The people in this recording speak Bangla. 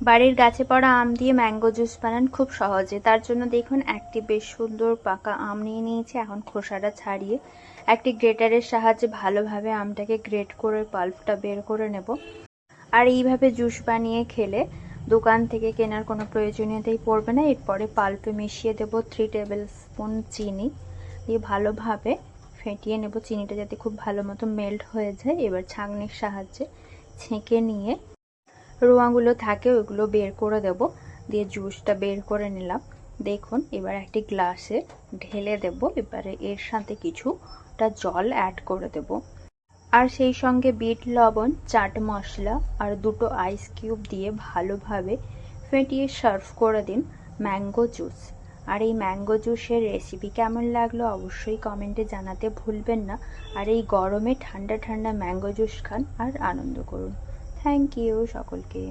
বাড়ির গাছে পড়া আম দিয়ে ম্যাঙ্গো জুস বানান খুব সহজে। তার জন্য দেখুন একটি বেশ সুন্দর পাকা আম নিয়ে নিয়েছি। এখন খোসাটা ছাড়িয়ে একটি গ্রেটারের সাহায্যে ভালোভাবে আমটাকে গ্রেট করে পাল্পটা বের করে নেব। আর এইভাবে জুস বানিয়ে খেলে দোকান থেকে কেনার কোনো প্রয়োজনীয়তাই পড়বে না। এরপরে পাল্পে মিশিয়ে দেব 3 টেবিল স্পুন চিনি দিয়ে ভালোভাবে ফেটিয়ে নেব। চিনিটা যাতে খুব ভালো মতো মেল্ট হয়ে যায়। এবার ছাঁকনির সাহায্যে ছেঁকে নিয়ে রোঁয়াগুলো থাকে ওইগুলো বের করে দেব। দিয়ে জুসটা বের করে নিলাম। দেখুন এবার একটি গ্লাসে ঢেলে দেব। এবারে এর সাথে কিছুটা জল অ্যাড করে দেব। আর সেই সঙ্গে বিট লবণ, চাট মশলা আর 2টো আইস কিউব দিয়ে ভালোভাবে ফেটিয়ে সার্ভ করে দিন ম্যাঙ্গো জুস। আর এই ম্যাঙ্গো জুসের রেসিপি কেমন লাগলো অবশ্যই কমেন্টে জানাতে ভুলবেন না। আর এই গরমে ঠান্ডা ঠান্ডা ম্যাঙ্গো জুস খান আর আনন্দ করুন। থ্যাংক ইউ সকলকে।